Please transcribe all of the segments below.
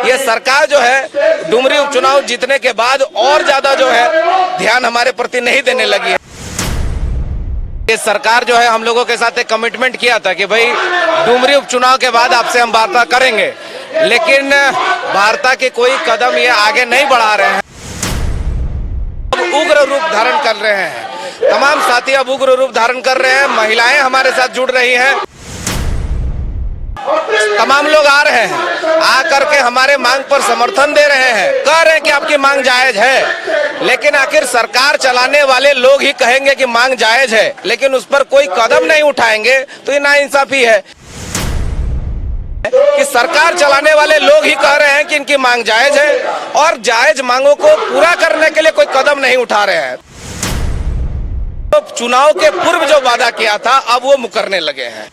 ये सरकार जो है डुमरी उपचुनाव जीतने के बाद और ज्यादा जो है ध्यान हमारे प्रति नहीं देने लगी है। ये सरकार जो है हम लोगों के साथ एक कमिटमेंट किया था कि भाई डुमरी उपचुनाव के बाद आपसे हम वार्ता करेंगे, लेकिन वार्ता के कोई कदम ये आगे नहीं बढ़ा रहे हैं। अब उग्र रूप धारण कर रहे हैं, तमाम साथी अब उग्र रूप धारण कर रहे हैं। महिलाएं हमारे साथ जुड़ रही हैं, तमाम लोग आ रहे हैं, आकर के हमारे मांग पर समर्थन दे रहे हैं, कह रहे हैं कि आपकी मांग जायज है। लेकिन आखिर सरकार चलाने वाले लोग ही कहेंगे कि मांग जायज है, लेकिन उस पर कोई कदम नहीं उठाएंगे, तो ये नाइंसाफी है कि सरकार चलाने वाले लोग ही कह रहे हैं कि इनकी मांग जायज है और जायज मांगों को पूरा करने के लिए कोई कदम नहीं उठा रहे हैं। तो चुनाव के पूर्व जो वादा किया था अब वो मुकरने लगे हैं।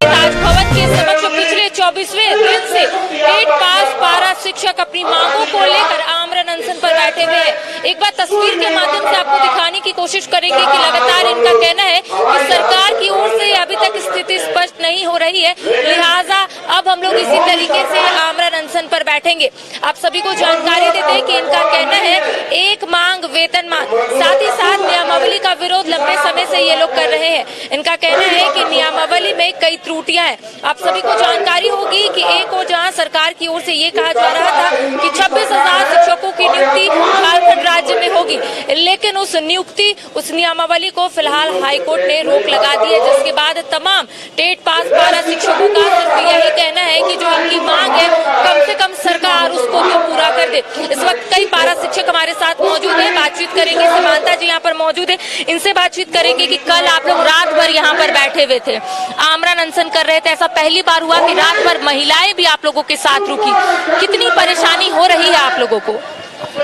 राजभवन के समक्ष पिछले 24वें दिन से 8 पास पारा शिक्षक अपनी मांगों को लेकर आमरण अनशन पर बैठे हुए हैं। एक बार तस्वीर के माध्यम से आपको दिखाने की कोशिश करेंगे कि लगातार इनका कहना है कि सरकार की ओर से अभी तक स्थिति स्पष्ट नहीं हो रही है, लिहाजा अब हम लोग इसी तरीके से आमरण अनशन पर बैठेंगे। आप सभी को जानकारी देते हैं कि इनका कहना है एक मांग वेतन मांग, साथ ही साथ नियमावली का विरोध लंबे समय से ये लोग कर रहे हैं। इनका कहना है कि नियमावली में कई त्रुटियां हैं। आप सभी को जानकारी होगी कि एक और जहां सरकार की ओर से ये कहा जा रहा था कि 26,000 शिक्षकों की नियुक्ति झारखंड राज्य में होगी, लेकिन उस नियुक्ति उस नियमावली को फिलहाल हाईकोर्ट ने रोक लगा दी है, जिसके बाद तमाम टेट पास पारा शिक्षकों का सिर्फ यही कहना है कि जो इनकी मांग है कम से कम सरकार उसको तो पूरा कर दे। इस वक्त कई पारा शिक्षक हमारे साथ मौजूद है, बातचीत करेंगे। समानता जी यहाँ पर मौजूद है, इनसे बातचीत करेंगे कि कल आप लोग रात भर यहाँ पर बैठे हुए थे, आमरण अनशन कर रहे थे। ऐसा पहली बार हुआ कि रात भर महिलाएं भी आप लोगों के साथ रुकी, कितनी परेशानी हो रही है आप लोगों को?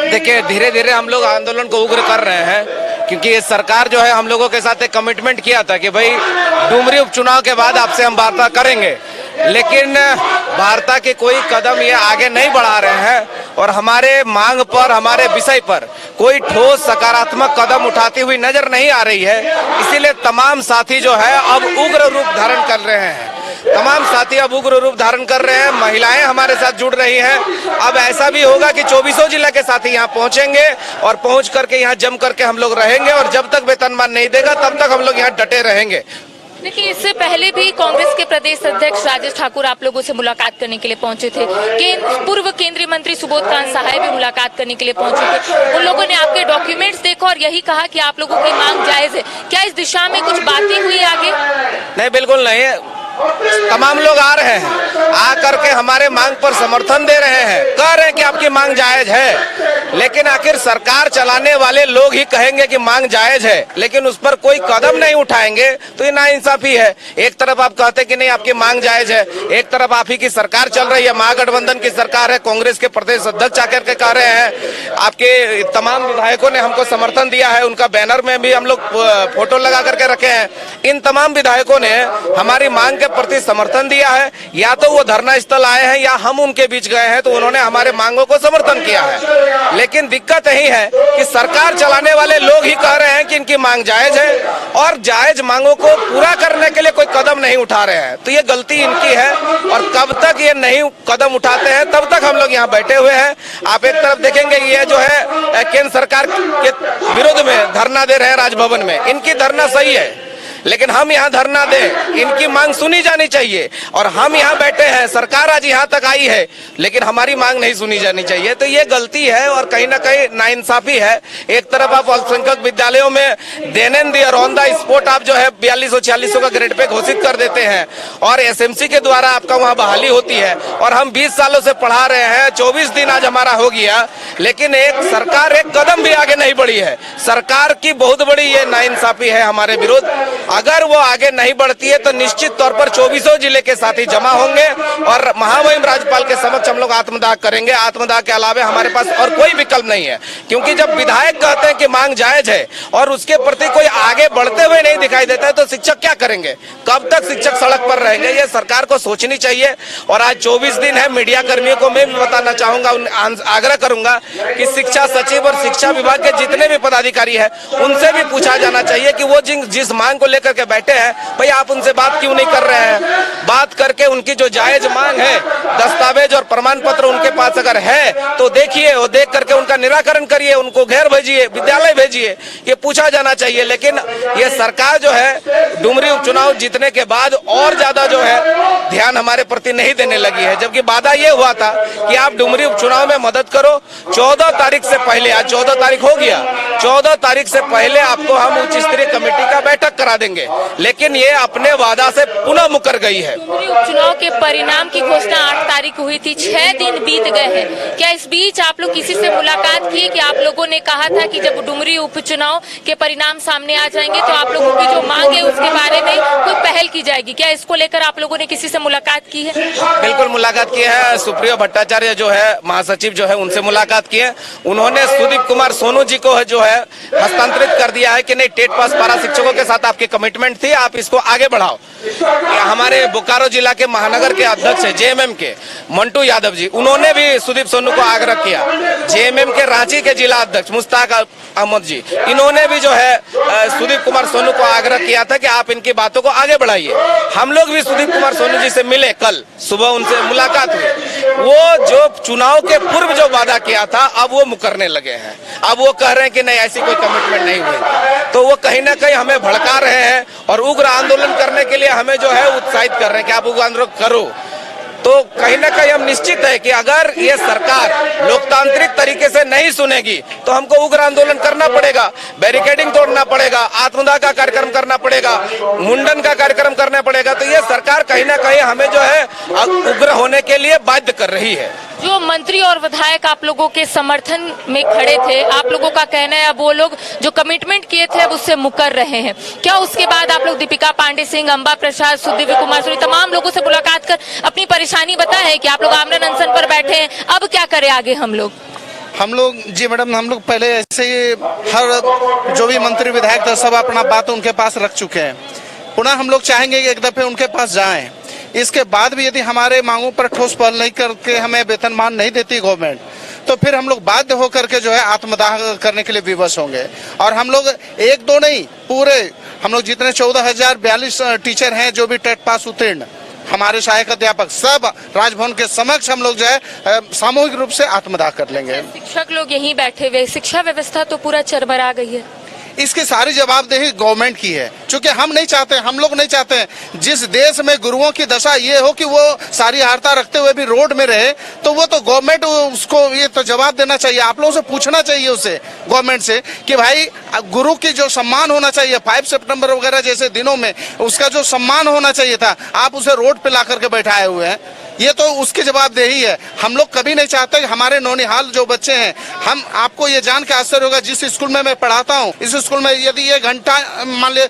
देखिए, धीरे धीरे हम लोग आंदोलन को उग्र कर रहे हैं, क्योंकि ये सरकार जो है हम लोगों के साथ एक कमिटमेंट किया था कि भाई डुमरी उपचुनाव के बाद आपसे हम वार्ता करेंगे, लेकिन वार्ता के कोई कदम ये आगे नहीं बढ़ा रहे हैं और हमारे मांग पर, हमारे विषय पर कोई ठोस सकारात्मक कदम उठाती हुई नजर नहीं आ रही है। इसीलिए तमाम साथी जो है अब उग्र रूप धारण कर रहे हैं, तमाम साथी अब उग्र रूप धारण कर रहे हैं। महिलाएं हमारे साथ जुड़ रही हैं। अब ऐसा भी होगा कि 24 जिला के साथी यहाँ पहुंचेंगे और पहुंच करके यहाँ जम करके हम लोग रहेंगे और जब तक वेतनमान नहीं देगा तब तक हम लोग यहाँ डटे रहेंगे। देखिए, इससे पहले भी कांग्रेस के प्रदेश अध्यक्ष राजेश ठाकुर आप लोगों से मुलाकात करने के लिए पहुंचे थे, पूर्व केंद्रीय मंत्री सुबोध कांत सहाय भी मुलाकात करने के लिए पहुंचे थे। उन लोगों ने आपके डॉक्यूमेंट्स देखा और यही कहा कि आप लोगों की मांग जायज है। क्या इस दिशा में कुछ बातें हुई आगे? नहीं, बिल्कुल नहीं है। तमाम लोग आ रहे हैं, आकर के हमारे मांग पर समर्थन दे रहे हैं, कह रहे हैं कि आपकी मांग जायज है, लेकिन आखिर सरकार चलाने वाले लोग ही कहेंगे कि मांग जायज है, लेकिन उस पर कोई कदम नहीं उठाएंगे, तो ये नाइंसाफी है। एक तरफ आप कहते कि नहीं आपकी मांग जायज है, एक तरफ आप ही की सरकार चल रही है, महागठबंधन की सरकार है, कांग्रेस के प्रदेश अध्यक्ष आकर के कह रहे हैं, आपके तमाम विधायकों ने हमको समर्थन दिया है, उनका बैनर में भी हम लोग फोटो लगा करके रखे हैं। इन तमाम विधायकों ने हमारी मांग के प्रति समर्थन दिया है, या तो वो धरना स्थल आए हैं या हम उनके बीच गए हैं, तो उन्होंने हमारे मांगों को समर्थन किया है। लेकिन दिक्कत यही है कि सरकार चलाने वाले लोग ही कह रहे हैं कि इनकी मांग जायज है और जायज मांगों को पूरा करने के लिए कोई कदम नहीं उठा रहे हैं, तो ये गलती इनकी है और कब तक ये नहीं कदम उठाते हैं तब तक हम लोग यहाँ बैठे हुए हैं। आप एक तरफ देखेंगे ये जो है केंद्र सरकार के विरोध में धरना दे रहे हैं राजभवन में, इनकी धरना सही है, लेकिन हम यहाँ धरना दें, इनकी मांग सुनी जानी चाहिए और हम यहाँ बैठे हैं, सरकार आज यहाँ तक आई है, लेकिन हमारी मांग नहीं सुनी जानी चाहिए, तो ये गलती है और कहीं ना कहीं नाइंसाफी है। एक तरफ आप अल्पसंख्यक विद्यालयों में देनेंदी और ऑन द स्पॉट आप जो है 4200-4600 का ग्रेड पे घोषित कर देते हैं और एसएमसी के द्वारा आपका वहाँ बहाली होती है और हम 20 सालों से पढ़ा रहे हैं, 24 दिन आज हमारा हो गया, लेकिन एक सरकार एक कदम भी आगे नहीं बढ़ी है। सरकार की बहुत बड़ी ये नाइंसाफी है हमारे विरुद्ध। अगर वो आगे नहीं बढ़ती है तो निश्चित तौर पर 24 जिले के साथी जमा होंगे और महामहिम राज्यपाल के समक्ष हम लोग आत्मदाह करेंगे। आत्मदाह के अलावे हमारे पास और कोई विकल्प नहीं है, क्योंकि जब विधायक कहते हैं कि मांग जायज है और उसके प्रति कोई आगे बढ़ते हुए नहीं दिखाई देता है तो शिक्षक क्या करेंगे? कब तक शिक्षक सड़क पर रहेंगे? ये सरकार को सोचनी चाहिए। और आज 24 दिन है, मीडिया कर्मियों को मैं भी बताना चाहूंगा, आग्रह करूंगा कि शिक्षा सचिव और शिक्षा विभाग के जितने भी पदाधिकारी है उनसे भी पूछा जाना चाहिए कि वो जिस मांग को लेकर के बैठे हैं, भाई आप उनसे बात क्यों नहीं कर रहे हैं? बात करके उनकी जो जायज मांग है, दस्तावेज दस्तावेज और प्रमाण पत्र उनके पास अगर है तो देखिए, वो देख करके उनका निराकरण करिए, उनको घर भेजिए, विद्यालय भेजिए, ये पूछा जाना चाहिए। लेकिन ये सरकार जो है डुमरी उपचुनाव जीतने के बाद और ज्यादा जो है ध्यान हमारे प्रति नहीं देने लगी है, जबकि वादा ये हुआ था कि आप डुमरी उपचुनाव में मदद करो। 14 तारीख से पहले, आज 14 तारीख हो गया, 14 तारीख से पहले आपको हम उच्च स्तरीय कमेटी का बैठक करा देंगे, लेकिन ये अपने वादा से पुनः मुकर गई है। डुमरी उपचुनाव के परिणाम की घोषणा 8 तारीख हुई थी, 6 दिन बीत गए हैं। क्या इस बीच आप लोग किसी से मुलाकात किए? कि आप लोगों ने कहा था कि जब डुमरी उपचुनाव के परिणाम सामने आ जाएंगे तो आप लोगों की जो मांग है उसके बारे में कोई पहल की जाएगी। क्या इसको लेकर आप लोगों ने किसी से मुलाकात की है? बिल्कुल मुलाकात की है। सुप्रियो भट्टाचार्य जो है महासचिव जो है उनसे मुलाकात की है। उन्होंने सुदीप कुमार सोनू जी को जो है हस्तांतरित कर दिया है कि नहीं, टेट पास पारा शिक्षकों के साथ आपकी कमिटमेंट थी, आप इसको आगे बढ़ाओ। हमारे बोकारो जिला के महानगर के अध्यक्ष है जेएमएम के मंटू यादव जी, उन्होंने भी सुदीप सोनू को आग्रह किया। जेएमएम के रांची के जिला अध्यक्ष मुश्ताक अहमद जी, इन्होंने भी जो है सुदीप कुमार सोनू को आग्रह किया था कि आप इनकी बातों को आगे बढ़ाइए। हम लोग भी सुदीप कुमार सोनू जी से मिले, कल सुबह उनसे मुलाकात हुई। वो जो चुनाव के पूर्व जो वादा किया था अब वो मुकरने लगे हैं। अब वो कह रहे हैं कि नहीं, ऐसी कोई कमिटमेंट नहीं हुई। तो वो कहीं ना कहीं हमें भड़का रहे हैं और उग्र आंदोलन करने के लिए हमें जो है उत्साहित कर रहे हैं कि आप उग्र आंदोलन करो। तो कहीं ना कहीं हम निश्चित है कि अगर ये सरकार लोकतांत्रिक तरीके से नहीं सुनेगी तो हमको उग्र आंदोलन करना पड़ेगा, बैरिकेडिंग तोड़ना पड़ेगा, आत्मदाह का कार्यक्रम करना पड़ेगा, मुंडन का कार्यक्रम करना पड़ेगा। तो ये सरकार कहीं ना कहीं हमें जो है उग्र होने के लिए बाध्य कर रही है। जो मंत्री और विधायक आप लोगों के समर्थन में खड़े थे, आप लोगों का कहना है अब वो लोग जो कमिटमेंट किए थे अब उससे मुकर रहे हैं। क्या उसके बाद आप लोग दीपिका पांडे सिंह, अंबा प्रसाद, सुदीप कुमार सोनी, तमाम लोगों से मुलाकात कर अपनी परेशानी बताया है कि आप लोग आमरण अनशन पर बैठे हैं, अब क्या करें आगे हम लोग? जी मैडम, हम लोग पहले ऐसे ही हर जो भी मंत्री विधायक थे सब अपना बात उनके पास रख चुके हैं। पुनः हम लोग चाहेंगे कि एक दफे उनके पास जाएं। इसके बाद भी यदि हमारे मांगों पर ठोस पहल नहीं करके हमें वेतनमान नहीं देती गवर्नमेंट, तो फिर हम लोग बाध्य होकर के जो है आत्मदाह करने के लिए विवश होंगे। और हम लोग एक दो नहीं, पूरे हम लोग जितने 14,042 टीचर हैं जो भी टेट पास उत्तीर्ण, हमारे सहायक अध्यापक, सब राजभवन के समक्ष हम लोग जो है सामूहिक रूप से आत्मदाह कर लेंगे। शिक्षक लोग यहीं बैठे हुए, शिक्षा व्यवस्था तो पूरा चरमरा गई है। इसकी सारी जवाबदेही गवर्नमेंट की है, क्योंकि हम नहीं चाहते, हम लोग नहीं चाहते जिस देश में गुरुओं की दशा ये हो कि वो सारी हारता रखते हुए भी रोड में रहे, तो वो तो गवर्नमेंट उसको ये तो जवाब देना चाहिए। आप लोगों से पूछना चाहिए उसे, गवर्नमेंट से, कि भाई गुरु की जो सम्मान होना चाहिए 5 सितंबर वगैरह जैसे दिनों में उसका जो सम्मान होना चाहिए था, आप उसे रोड पे ला करके बैठाए हुए हैं। ये तो उसकी जवाबदेही है। हम लोग कभी नहीं चाहते कि हमारे नौनिहाल जो बच्चे हैं, हम आपको ये जान के आश्चर्य होगा, जिस स्कूल में मैं पढ़ाता हूँ इस स्कूल में यदि ये घंटा मान ले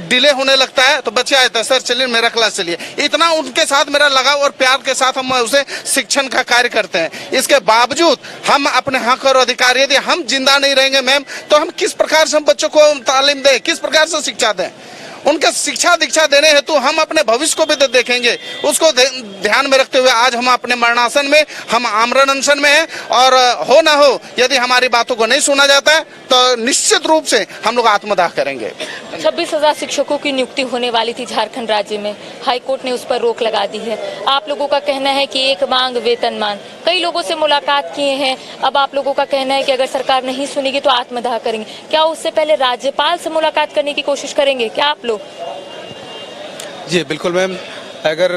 डिले होने लगता है तो बच्चे आए थे, सर चलिए मेरा क्लास चलिए। इतना उनके साथ मेरा लगाव और प्यार के साथ हम उसे शिक्षण का कार्य करते हैं। इसके बावजूद हम अपने हक और अधिकार, यदि हम जिंदा नहीं रहेंगे मैम, तो हम किस प्रकार से हम बच्चों को तालीम दें, किस प्रकार से शिक्षा दें? उनके शिक्षा दीक्षा देने हेतु हम अपने भविष्य को भी तो देखेंगे। उसको ध्यान में रखते हुए आज हम अपने मरणासन में, हम आमरण अनशन में हैं। और हो ना हो, यदि हमारी बातों को नहीं सुना जाता है तो निश्चित रूप से हम लोग आत्मदाह करेंगे। 26,000 शिक्षकों की नियुक्ति होने वाली थी झारखंड राज्य में, हाईकोर्ट ने उस पर रोक लगा दी है। आप लोगों का कहना है कि एक मांग वेतनमान, कई लोगों से मुलाकात किए हैं, अब आप लोगों का कहना है कि अगर सरकार नहीं सुनेगी तो आत्मदाह करेंगे। क्या उससे पहले राज्यपाल से मुलाकात करने की कोशिश करेंगे क्या आप लोग? जी बिल्कुल मैम, अगर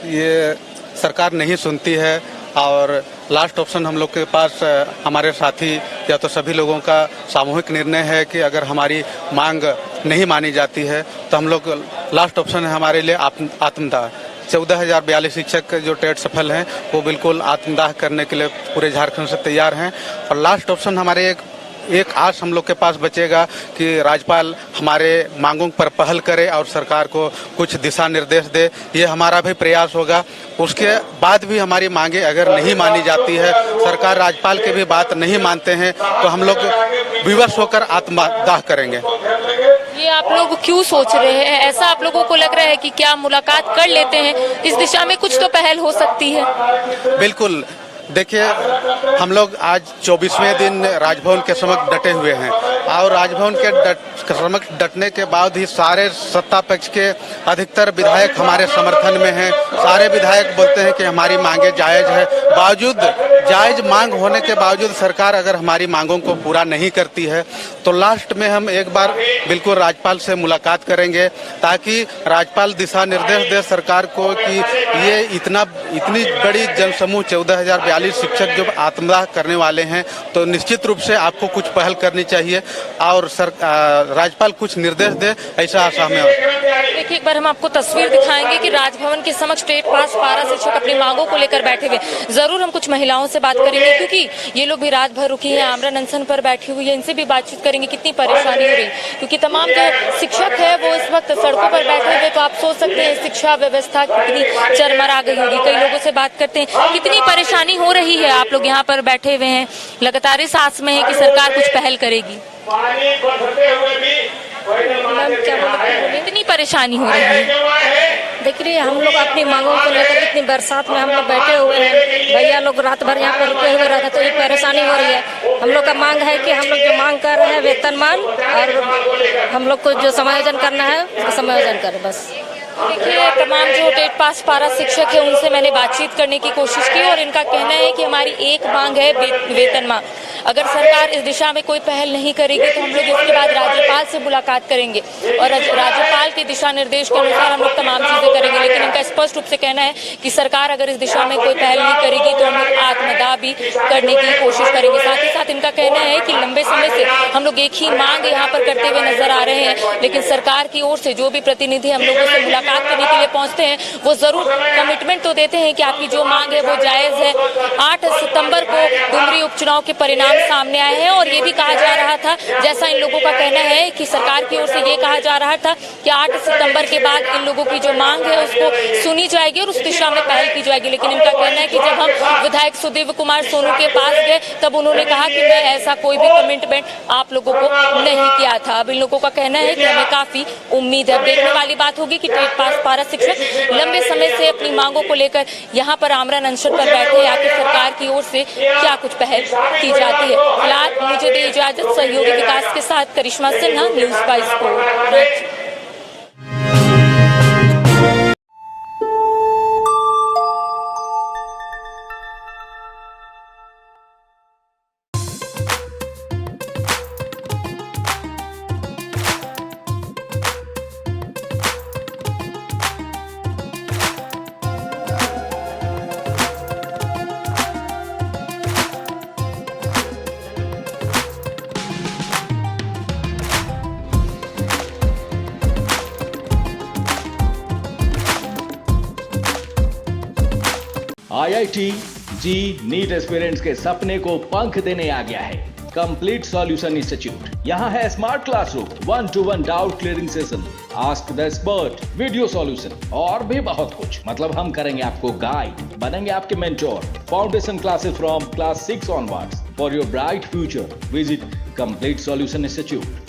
ये सरकार नहीं सुनती है और लास्ट ऑप्शन हम लोग के पास हमारे साथी या तो सभी लोगों का सामूहिक निर्णय है कि अगर हमारी मांग नहीं मानी जाती है तो हम लोग लास्ट ऑप्शन है हमारे लिए आत्मदाह। 14,042 शिक्षक जो टेट सफल हैं वो बिल्कुल आत्मदाह करने के लिए पूरे झारखंड से तैयार हैं। और लास्ट ऑप्शन हमारे एक आस हम लोग के पास बचेगा कि राज्यपाल हमारे मांगों पर पहल करे और सरकार को कुछ दिशा निर्देश दे, ये हमारा भी प्रयास होगा। उसके बाद भी हमारी मांगे अगर नहीं मानी जाती है, सरकार राज्यपाल की भी बात नहीं मानते हैं, तो हम लोग विवश होकर आत्मदाह करेंगे। ये आप लोग क्यों सोच रहे हैं ऐसा? आप लोगों को लग रहा है कि क्या मुलाकात कर लेते हैं, इस दिशा में कुछ तो पहल हो सकती है? बिल्कुल देखिए, हम लोग आज 24वें दिन राजभवन के समक्ष डटे हुए हैं और राजभवन के समक्ष डटने के बाद ही सारे सत्ता पक्ष के अधिकतर विधायक हमारे समर्थन में हैं। सारे विधायक बोलते हैं कि हमारी मांगे जायज है। बावजूद जायज मांग होने के बावजूद सरकार अगर हमारी मांगों को पूरा नहीं करती है तो लास्ट में हम एक बार बिल्कुल राज्यपाल से मुलाकात करेंगे ताकि राज्यपाल दिशा निर्देश दे सरकार को कि ये इतनी बड़ी जनसमूह 14,042 शिक्षक जब आत्मदाह करने वाले हैं तो निश्चित रूप से आपको कुछ पहल करनी चाहिए और राज्यपाल कुछ निर्देश दे, ऐसा आशा में। देखिए, एक बार हम आपको तस्वीर दिखाएंगे कि राजभवन के समक्ष स्टेट पास पारा शिक्षक अपनी मांगों को लेकर बैठे हुए। जरूर हम कुछ महिलाओं से बात करेंगे क्योंकि ये लोग भी रात भर रुकी है, आमरण अनशन पर बैठी हुई है। इनसे भी बातचीत करेंगे कितनी परेशानी हो रही, क्योंकि तमाम जो शिक्षक है वो इस वक्त सड़कों पर बैठे हुए। तो आप सोच सकते हैं शिक्षा व्यवस्था कितनी चरमरा गई होगी। कई लोगों से बात करते हैं, कितनी परेशानी हो रही है। आप लोग यहाँ पर बैठे हुए हैं, लगातार इस आस में है कि सरकार कुछ पहल करेगी। इतनी परेशानी हो रही है। देख रही है, हम लोग अपनी मांगों को लेकर इतनी बरसात में हम लोग बैठे हुए हैं। भैया लोग रात भर यहाँ पर रुके हुए रहते तो ये परेशानी हो रही है। हम लोग का मांग है कि हम लोग जो मांग कर रहे हैं वेतनमान और हम लोग को जो समायोजन करना है उसका समायोजन करें बस। देखिए, तमाम जो टेट पास पारा शिक्षक है उनसे मैंने बातचीत करने की कोशिश की और इनका कहना है कि हमारी एक मांग है वेतनमान। अगर सरकार इस दिशा में कोई पहल नहीं करेगी तो हम लोग इसके बाद राज्यपाल से मुलाकात करेंगे और राज्यपाल के दिशा निर्देश के अनुसार हम लोग तमाम चीजें करेंगे। लेकिन इनका स्पष्ट रूप से कहना है कि सरकार अगर इस दिशा में कोई पहल नहीं करेगी तो हम लोग आत्मदाह भी करने की कोशिश करेंगे। साथ ही साथ इनका कहना है कि लंबे समय से हम लोग एक ही मांग यहाँ पर करते हुए नजर आ रहे हैं, लेकिन सरकार की ओर से जो भी प्रतिनिधि हम लोगों से मुलाकात करने के लिए पहुंचते हैं वो जरूर कमिटमेंट तो देते हैं कि आपकी जो मांग है वो जायज है। 8 सितंबर को डुमरी उपचुनाव के परिणाम सामने आए हैं और ये भी कहा जा रहा था, जैसा इन लोगों का कहना है कि सरकार की ओर से ये कहा जा रहा था कि 8 सितंबर के बाद इन लोगों की जो मांग है उसको सुनी जाएगी और उस दिशा में पहल की जाएगी। लेकिन इनका कहना है कि जब हम विधायक सुदेव कुमार सोनू के पास गए तब उन्होंने कहा कि मैं ऐसा कोई भी कमिटमेंट आप लोगों को नहीं किया था। अब इन लोगों का कहना है कि हमें काफी उम्मीद है। देखने वाली बात होगी कि टेट पास पारा शिक्षक लंबे समय से अपनी मांगों को लेकर यहाँ पर आमरण अनशन पर बैठे, आखिर सरकार की ओर से क्या कुछ पहल की जाती है। फिलहाल मुझे दे इजाजत, सहयोगी विकास के साथ करिश्मा सिन्हा, न्यूज़ 22 को। IIT जी नीट एस्पिरेंट्स के सपने को पंख देने आ गया है कंप्लीट सॉल्यूशन इंस्टीट्यूट। यहाँ है smart classroom, 1-to-1 doubt clearing session, ask the expert, video solution और भी बहुत कुछ। मतलब हम करेंगे आपको गाइड, बनेंगे आपके mentor. Foundation classes from class 6 onwards for your bright future. Visit complete solution institute.